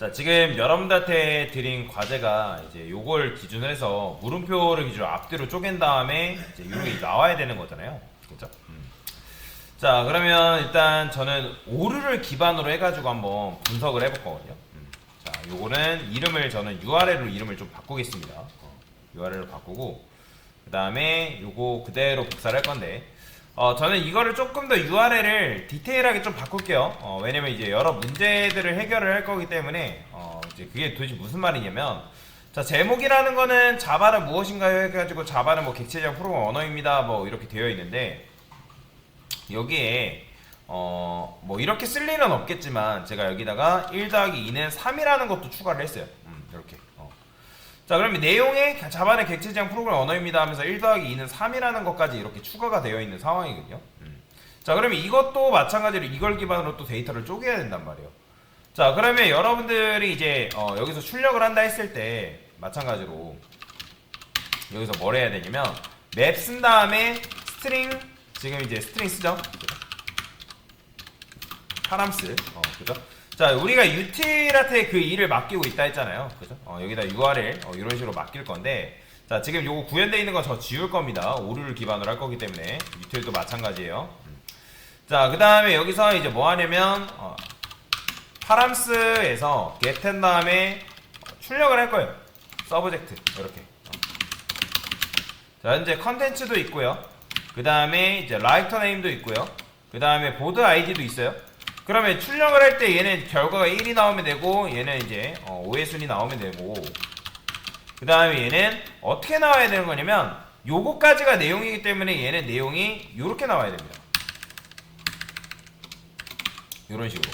자, 지금 여러분들한테 드린 과제가 이제 요걸 기준으로 해서 물음표를 기준으로 앞뒤로 쪼갠 다음에 이제 요게 나와야 되는 거잖아요. 그죠? 자, 그러면 일단 저는 오류를 기반으로 해가지고 한번 분석을 해볼 거거든요. 자, 요거는 이름을 저는 URL로 이름을 좀 바꾸겠습니다. URL로 바꾸고, 그 다음에 요거 그대로 복사를 할 건데, 저는 이거를 조금 더 URL을 디테일하게 좀 바꿀게요. 왜냐면 이제 여러 문제들을 해결을 할 거기 때문에, 이제 그게 도대체 무슨 말이냐면, 자, 제목이라는 거는 자바는 무엇인가요? 해가지고 자바는 뭐 객체적 프로그램 언어입니다. 뭐 이렇게 되어 있는데, 여기에, 뭐 이렇게 쓸 일은 없겠지만, 제가 여기다가 1 더하기 2는 3이라는 것도 추가를 했어요. 이렇게. 자, 그러면 내용에 자바는 객체지향 프로그램 언어입니다 하면서 1 더하기 2는 3이라는 것까지 이렇게 추가가 되어 있는 상황이거든요. 자, 그러면 이것도 마찬가지로 이걸 기반으로 또 데이터를 쪼개야 된단 말이에요. 자, 그러면 여러분들이 이제 여기서 출력을 한다 했을 때 마찬가지로 여기서 뭘 해야 되냐면 맵 쓴 다음에 스트링, 지금 이제 스트링 쓰죠? 파람스, 그죠? 자, 우리가 유틸한테 그 일을 맡기고 있다 했잖아요. 그죠? 여기다 URL 이런 식으로 맡길 건데, 자, 지금 요거 구현되어 있는 건 저 지울 겁니다. 오류를 기반으로 할 거기 때문에 유틸도 마찬가지예요. 자, 그 다음에 여기서 이제 뭐 하냐면 파람스에서 get 한 다음에 출력을 할 거예요. 서브젝트 이렇게. 자, 현재 컨텐츠도 있고요. 그 다음에 이제 라이터 네임도 있고요. 그 다음에 보드 아이디도 있어요. 그러면 출력을 할 때 얘는 결과가 1이 나오면 되고, 얘는 이제 5의 순이 나오면 되고, 그 다음에 얘는 어떻게 나와야 되는 거냐면 요거까지가 내용이기 때문에 얘는 내용이 요렇게 나와야 됩니다. 요런 식으로.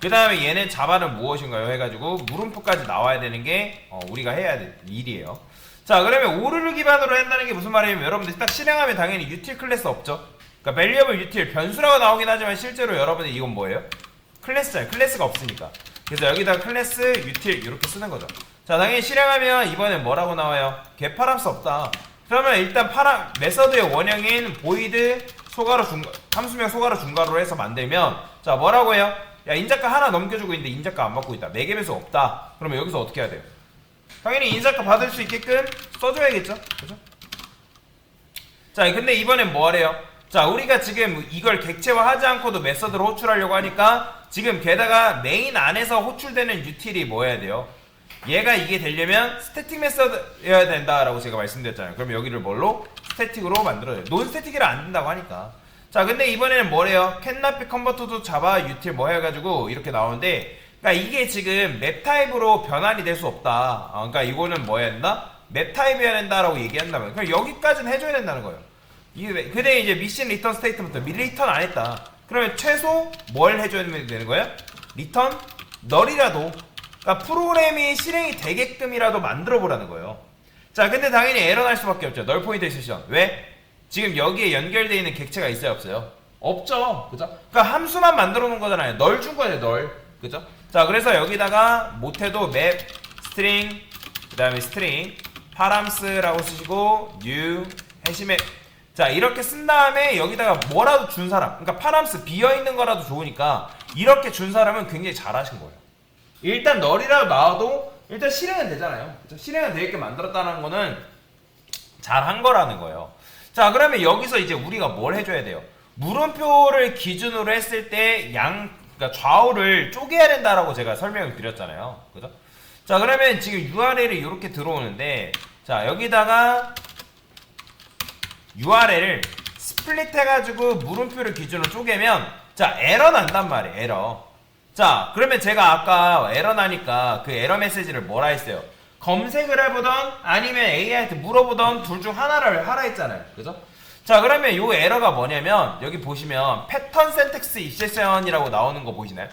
그 다음에 얘는 자바는 무엇인가요? 해가지고 물음표까지 나와야 되는 게 우리가 해야 될 일이에요. 자, 그러면 오류를 기반으로 한다는 게 무슨 말이냐면 여러분들 딱 실행하면 당연히 유틸 클래스 없죠? 그러니까 밸리어블 유틸 변수라고 나오긴 하지만 실제로 여러분들 이건 뭐예요? 클래스잖아요. 클래스가 없으니까. 그래서 여기다가 클래스 유틸 이렇게 쓰는 거죠. 자, 당연히 실행하면 이번엔 뭐라고 나와요? get 파람스 없다. 그러면 일단 메서드의 원형인 void 소가로 함수명 소가로 중괄호로 해서 만들면, 자, 뭐라고 해요? 야, 인자가 하나 넘겨주고 있는데 인자가 안 받고 있다. 매개 배수 없다. 그러면 여기서 어떻게 해야 돼요? 당연히 인자가 받을 수 있게끔 써줘야겠죠? 그죠? 자, 근데 이번엔 뭐 하래요? 자, 우리가 지금 이걸 객체화하지 않고도 메서드로 호출하려고 하니까 지금 게다가 메인 안에서 호출되는 유틸이 뭐 해야 돼요? 얘가 이게 되려면 스태틱 메서드여야 된다라고 제가 말씀드렸잖아요. 그럼 여기를 뭘로? 스태틱으로 만들어야 돼요. 논 스태틱이라 안 된다고 하니까. 자, 근데 이번에는 뭐래요? cannot be converted to java util 뭐 해가지고 이렇게 나오는데, 그러니까 이게 지금 맵 타입으로 변환이 될 수 없다. 그러니까 이거는 뭐 해야 된다? 맵 타입이어야 된다라고 얘기한다면, 그럼 여기까지는 해줘야 된다는 거예요. 근데 이제 미신 리턴 스테이트먼트 미리 리턴 안 했다. 그러면 최소 뭘 해줘야 되는 거예요? 리턴 널이라도, 그러니까 프로그램이 실행이 되게끔이라도 만들어 보라는 거예요. 자, 근데 당연히 에러 날 수밖에 없죠. 널 포인터 세션. 왜? 지금 여기에 연결되어 있는 객체가 있어요, 없어요? 없죠. 그죠? 그러니까 함수만 만들어 놓은 거잖아요. 널 준 거예요, 널. 그죠? 자, 그래서 여기다가 못해도 맵 스트링, 그 다음에 스트링 파람스라고 쓰시고 new 해시맵. 자, 이렇게 쓴 다음에 여기다가 뭐라도 준 사람, 그러니까 파람스 비어있는 거라도 좋으니까 이렇게 준 사람은 굉장히 잘하신 거예요. 일단 널이라도 나와도 일단 실행은 되잖아요. 그쵸? 실행은 되게끔 만들었다는 거는 잘한 거라는 거예요. 자, 그러면 여기서 이제 우리가 뭘 해줘야 돼요? 물음표를 기준으로 했을 때 그러니까 좌우를 쪼개야 된다라고 제가 설명을 드렸잖아요. 그죠? 자, 그러면 지금 URL이 이렇게 들어오는데, 자, 여기다가 URL을 스플릿 해가지고 물음표를 기준으로 쪼개면, 자, 에러 난단 말이에요. 에러. 자, 그러면 제가 아까 에러 나니까 그 에러 메시지를 뭐라 했어요? 검색을 해보던 아니면 AI한테 물어보던 둘 중 하나를 하라 했잖아요. 그죠? 자, 그러면 요 에러가 뭐냐면 여기 보시면 패턴 센텍스 입세션이라고 나오는 거 보이시나요?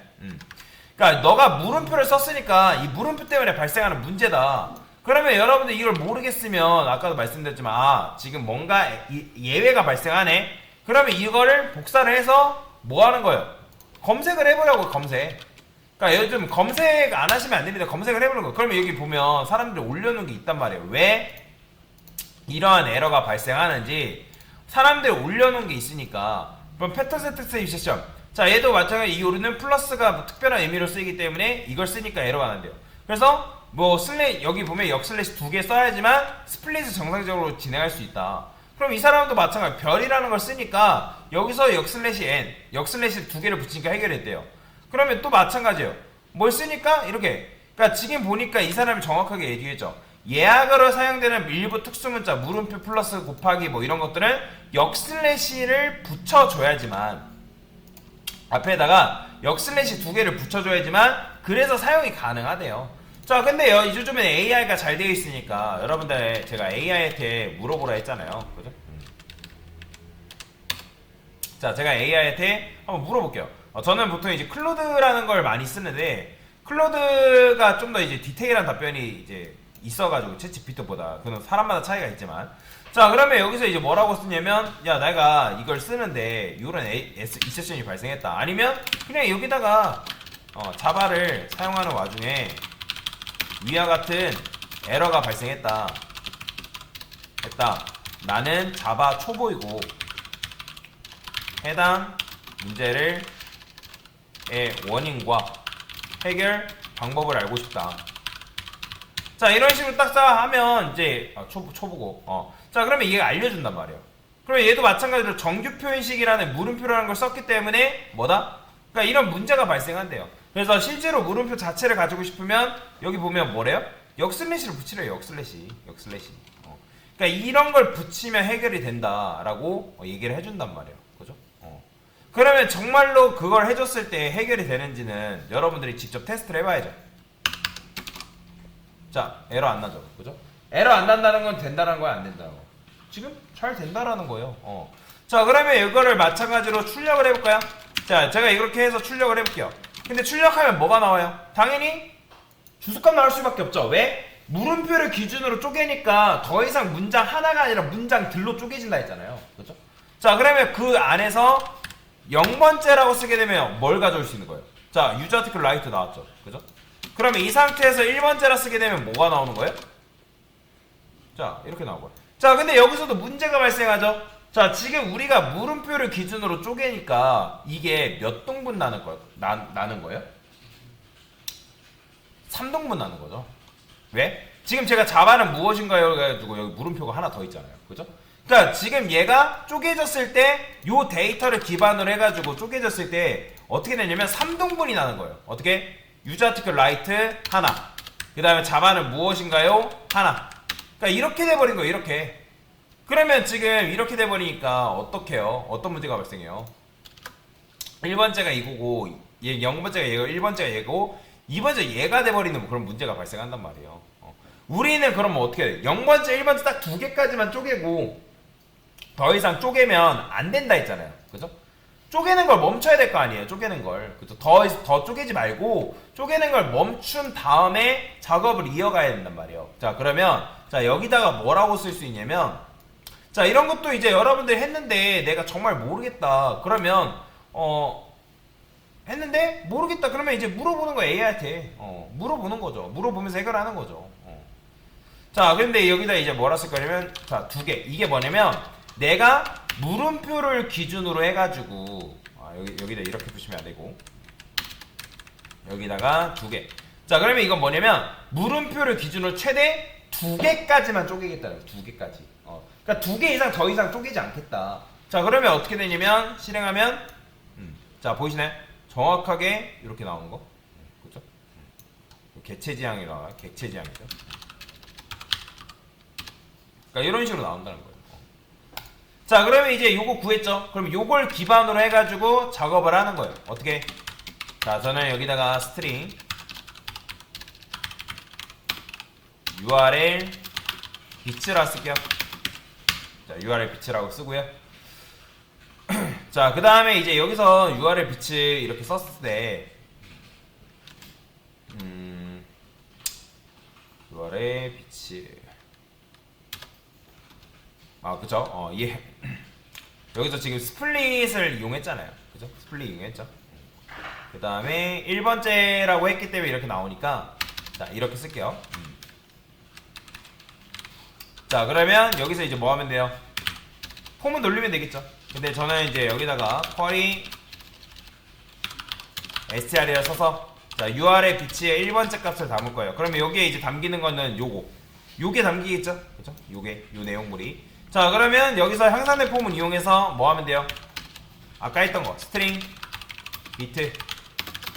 그러니까 너가 물음표를 썼으니까 이 물음표 때문에 발생하는 문제다. 그러면 여러분들 이걸 모르겠으면 아까도 말씀드렸지만 지금 뭔가 예외가 발생하네. 그러면 이거를 복사를 해서 뭐 하는 거예요? 검색을 해보려고. 검색. 그러니까 요즘 검색 안 하시면 안 됩니다. 검색을 해보는 거예요. 그러면 여기 보면 사람들이 올려놓은 게 있단 말이에요. 왜 이러한 에러가 발생하는지 사람들이 올려놓은 게 있으니까. 그럼 패턴 센텍스 입세션 자, 얘도 마찬가지 이 오류는 플러스가 뭐 특별한 의미로 쓰이기 때문에 이걸 쓰니까 에러가 난대요. 그래서 뭐 여기 보면 역슬래시 2개 써야지만 스플릿을 정상적으로 진행할 수 있다. 그럼 이 사람도 마찬가지 별이라는 걸 쓰니까 여기서 역슬래시 n, 역슬래시 2개를 붙이니까 해결했대요. 그러면 또 마찬가지예요. 뭘 쓰니까 이렇게. 그러니까 지금 보니까 이 사람이 정확하게 얘기했죠. 예약으로 사용되는 일부 특수문자 물음표 플러스 곱하기 뭐 이런 것들은 역슬래시를 붙여줘야지만 앞에다가 역슬래시 2개를 붙여줘야지만 그래서 사용이 가능하대요. 자, 근데 요즘엔 AI가 잘 되어 있으니까 여러분들 제가 AI한테 물어보라 했잖아요. 그죠? 자, 제가 AI한테 한번 물어볼게요. 저는 보통 이제 클로드라는 걸 많이 쓰는데 클로드가 좀 더 이제 디테일한 답변이 이제 있어가지고 챗GPT보다 그건 사람마다 차이가 있지만 자, 그러면 여기서 이제 뭐라고 쓰냐면 야, 내가 이걸 쓰는데 이런 exception이 발생했다. 아니면 그냥 여기다가 자바를 사용하는 와중에 위와 같은 에러가 발생했다. 나는 자바 초보이고 해당 문제를 원인과 해결 방법을 알고 싶다. 자, 이런 식으로 딱 하면 이제 초보고 자, 그러면 얘가 알려준단 말이에요. 그러면 얘도 마찬가지로 정규 표현식이라는 물음표라는 걸 썼기 때문에 뭐다? 그러니까 이런 문제가 발생한대요. 그래서 실제로 물음표 자체를 가지고 싶으면 여기 보면 뭐래요? 역슬래시를 붙이래요. 역슬래시. 그러니까 이런 걸 붙이면 해결이 된다라고 얘기를 해준단 말이에요. 그죠? 그러면 정말로 그걸 해줬을 때 해결이 되는지는 여러분들이 직접 테스트를 해봐야죠. 자, 에러 안 나죠. 그죠? 에러 안 난다는 건 된다는 거야, 안 된다는 거? 지금 잘 된다라는 거예요. 자, 그러면 이거를 마찬가지로 출력을 해볼까요? 자, 제가 이렇게 해서 출력을 해볼게요. 근데 출력하면 뭐가 나와요? 당연히 주소값 나올 수밖에 없죠. 왜? 물음표를 기준으로 쪼개니까 더 이상 문장 하나가 아니라 문장들로 쪼개진다 했잖아요. 그죠? 자, 그러면 그 안에서 0번째라고 쓰게 되면 뭘 가져올 수 있는 거예요? 자, 유저 아티클 라이트 나왔죠. 그죠? 그러면 이 상태에서 1번째라 쓰게 되면 뭐가 나오는 거예요? 자, 이렇게 나오고요. 자, 근데 여기서도 문제가 발생하죠. 자, 지금 우리가 물음표를 기준으로 쪼개니까 이게 몇 등분 나는 거예요? 3등분 나는 거죠. 왜? 지금 제가 자바는 무엇인가요? 해가지고 여기 물음표가 하나 더 있잖아요. 그죠? 그러니까 지금 얘가 쪼개졌을 때 요 데이터를 기반으로 해가지고 쪼개졌을 때 어떻게 되냐면 3등분이 나는 거예요. 어떻게? 유저 아티클 라이트 하나, 그 다음에 자바는 무엇인가요? 하나. 그러니까 이렇게 돼버린 거예요. 이렇게. 그러면 지금 이렇게 돼버리니까 어떡해요? 어떤 문제가 발생해요? 1번째가 이거고 0번째가 얘고 1번째가 얘고 2번째 얘가 돼버리는 그런 문제가 발생한단 말이에요. 우리는 그러면 어떻게 해야 돼? 0번째, 1번째 딱 2개까지만 쪼개고 더 이상 쪼개면 안 된다 했잖아요. 그죠? 쪼개는 걸 멈춰야 될 거 아니에요. 쪼개는 걸. 그죠? 더 쪼개지 말고 쪼개는 걸 멈춘 다음에 작업을 이어가야 된단 말이에요. 자, 그러면 자, 여기다가 뭐라고 쓸 수 있냐면 자, 이런 것도 이제 여러분들이 했는데 내가 정말 모르겠다. 그러면 했는데 모르겠다. 그러면 이제 물어보는 거 AI한테. 물어보는 거죠. 물어보면서 해결하는 거죠. 자, 근데 여기다 이제 뭐라 쓸 거냐면 자, 2개. 이게 뭐냐면 내가 물음표를 기준으로 해가지고 여기다 이렇게 보시면 안 되고 여기다가 2개. 자, 그러면 이건 뭐냐면 물음표를 기준으로 최대 2개까지만 쪼개겠다는 거예요. 2개까지. 그러니까 2개 이상 더 이상 쪼개지 않겠다. 자, 그러면 어떻게 되냐면 실행하면 자, 보이시나요? 정확하게 이렇게 나오는 거. 그죠? 객체지향이라 객체지향이죠. 그러니까 이런 식으로 나온다는 거예요. 자, 그러면 이제 요거 구했죠? 그럼 요걸 기반으로 해가지고 작업을 하는 거예요. 어떻게? 자, 저는 여기다가 스트링 URL 비츠라 쓸게요. 자, URL 비츠라고 쓰고요. 자, 그 다음에 이제 여기서 URL 비츠 이렇게 썼을 때 URL 비츠 그쵸? 예. 여기서 지금 스플릿을 이용했잖아요. 그죠? 스플릿 이용했죠. 그 다음에 1번째라고 했기 때문에 이렇게 나오니까 자, 이렇게 쓸게요. 자, 그러면 여기서 이제 뭐 하면 돼요? 폼은 돌리면 되겠죠. 근데 저는 이제 여기다가 쿼리 str이라 써서 자 UR의 비치에 1번째 값을 담을 거예요. 그러면 여기에 이제 담기는 거는 요게 담기겠죠? 그죠? 요게 요 내용물이. 자 그러면 여기서 향상된 폼을 이용해서 뭐 하면 돼요? 아까 했던 거 스트링 비트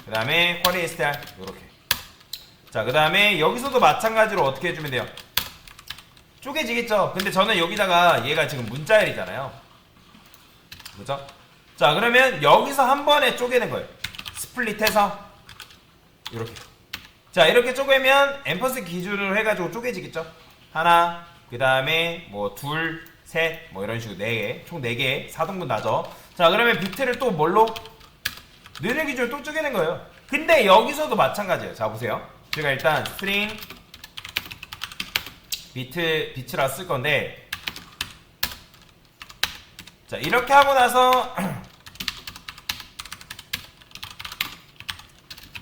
그 다음에 쿼리 str 요렇게. 자 그 다음에 여기서도 마찬가지로 어떻게 해주면 돼요? 쪼개지겠죠? 근데 저는 여기다가 얘가 지금 문자열이잖아요. 그죠? 자 그러면 여기서 한 번에 쪼개는 거예요. 스플릿해서 이렇게. 자 이렇게 쪼개면 앰퍼스 기준으로 해가지고 쪼개지겠죠? 하나 그 다음에 뭐 둘 셋 뭐 이런 식으로 4개 총 4개 4등분 나죠. 자 그러면 비트를 또 뭘로? 느는 기준으로 또 쪼개는 거예요. 근데 여기서도 마찬가지예요. 자 보세요. 제가 일단 스트링 비트라 쓸 건데 자 이렇게 하고 나서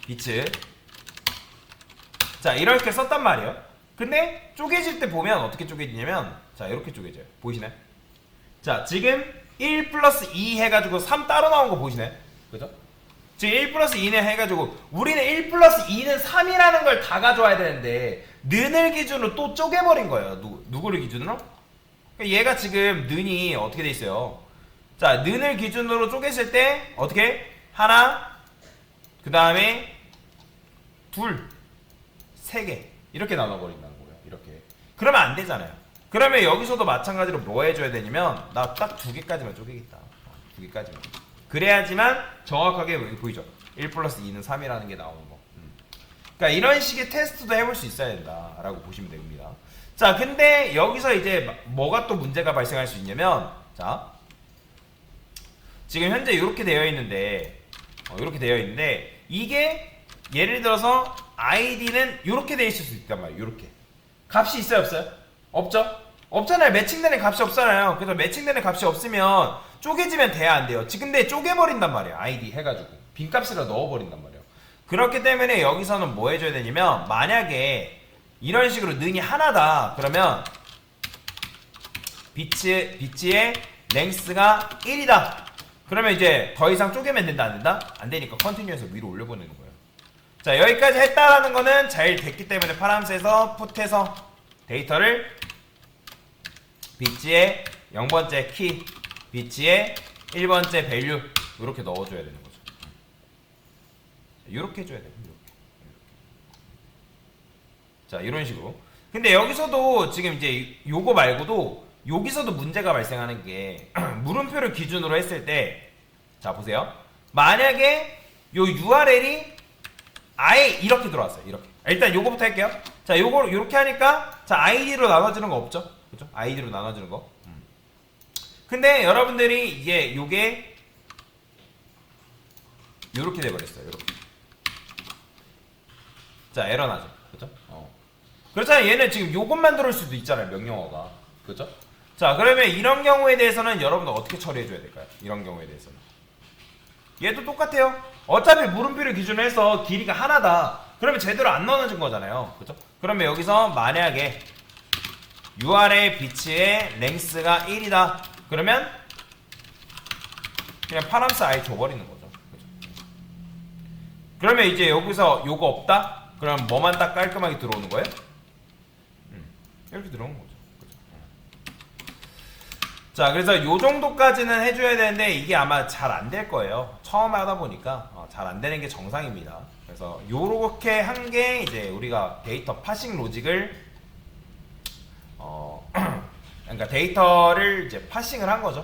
비트 자 이렇게 썼단 말이에요. 근데 쪼개질 때 보면 어떻게 쪼개지냐면 자 이렇게 쪼개져요. 보이시나요? 자 지금 1 플러스 2 해가지고 3 따로 나온 거 보이시나요? 그죠? 지금 1 플러스 2는 해가지고 우리는 1 플러스 2는 3이라는 걸 다 가져와야 되는데 는을 기준으로 또 쪼개버린 거예요. 누구를 기준으로? 그러니까 얘가 지금 는이 어떻게 돼 있어요? 자 는을 기준으로 쪼갰을 때 어떻게? 하나 그 다음에 둘 세 개 이렇게 나눠버린다는 거예요. 이렇게. 그러면 안 되잖아요. 그러면 여기서도 마찬가지로 뭐 해줘야 되냐면 나 딱 2개까지만 쪼개겠다. 2개까지만. 그래야지만 정확하게 여기 보이죠? 1 플러스 2는 3이라는 게 나오는 거. 그러니까 이런 식의 테스트도 해볼 수 있어야 된다라고 보시면 됩니다. 자 근데 여기서 이제 뭐가 또 문제가 발생할 수 있냐면 자 지금 현재 이렇게 되어 있는데 이렇게 되어 있는데 이게 예를 들어서 id는 이렇게 되어 있을 수 있단 말이에요. 이렇게 값이 있어요 없어요? 없죠? 없잖아요. 매칭되는 값이 없잖아요. 그래서 매칭되는 값이 없으면 쪼개지면 돼야 안 돼요. 지금 근데 쪼개버린단 말이에요. id 해가지고 빈값으로 넣어버린단 말이에요. 그렇기 때문에 여기서는 뭐 해줘야 되냐면 만약에 이런 식으로 는이 하나다 그러면 비치의 랭스가 1이다 그러면 이제 더 이상 쪼개면 된다 안 된다? 안 되니까 컨티뉴해서 위로 올려보내는 거예요. 자 여기까지 했다라는 거는 잘 됐기 때문에 파람스에서 풋해서 데이터를 비치의 0번째 키 비치의 1번째 밸류 이렇게 넣어줘야 되는 거죠. 이렇게 해줘야 돼요. 이렇게. 자 이런 식으로. 근데 여기서도 지금 이제 요거 말고도 여기서도 문제가 발생하는 게 물음표를 기준으로 했을 때 자 보세요. 만약에 요 URL이 아예 이렇게 들어왔어요. 이렇게. 일단 요거부터 할게요. 자 요거 요렇게 하니까 자 ID로 나눠지는 거 없죠? 그죠? ID로 나눠지는 거. 근데 여러분들이 이게 요게 요렇게 돼버렸어요. 요렇게. 자 에러 나죠. 그죠? 그렇잖아요. 얘는 지금 요것만 들어올 수도 있잖아요. 명령어가. 그죠? 자 그러면 이런 경우에 대해서는 여러분들 어떻게 처리해줘야 될까요? 이런 경우에 대해서는 얘도 똑같아요. 어차피 물음표를 기준으로 해서 길이가 하나다 그러면 제대로 안 나눠진 거잖아요. 그죠? 그러면 여기서 만약에 UR의 비치의 랭스가 1이다 그러면 그냥 파람스 아예 줘버리는 거죠. 그죠? 그러면 이제 여기서 요거 없다? 그럼 뭐만 딱 깔끔하게 들어오는 거예요? 이렇게 들어오는 거죠. 그죠? 자 그래서 요 정도까지는 해줘야 되는데 이게 아마 잘 안 될 거예요. 처음 하다 보니까 잘 안 되는 게 정상입니다. 그래서 요렇게 한 게 이제 우리가 데이터 파싱 로직을 그러니까 데이터를 이제 파싱을 한 거죠.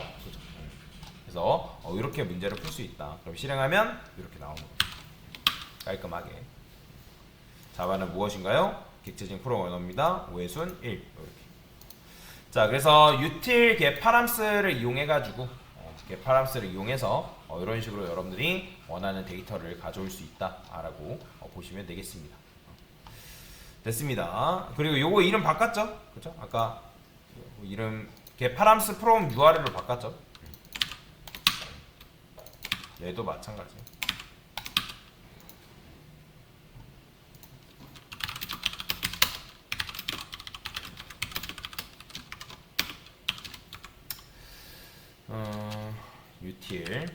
그죠? 그래서 이렇게 문제를 풀 수 있다. 그럼 실행하면 이렇게 나오는 거죠. 깔끔하게. 자바는 무엇인가요? 객체적인 프로그램 언어입니다. 오해순 1 이렇게. 자 그래서 util getParams를 이용해가지고 getParams를 이용해서 이런 식으로 여러분들이 원하는 데이터를 가져올 수 있다라고 보시면 되겠습니다. 됐습니다. 그리고 요거 이름 바꿨죠? 그죠? 아까 이름 getParams from URL로 바꿨죠? 얘도 마찬가지. util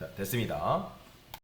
자, 됐습니다.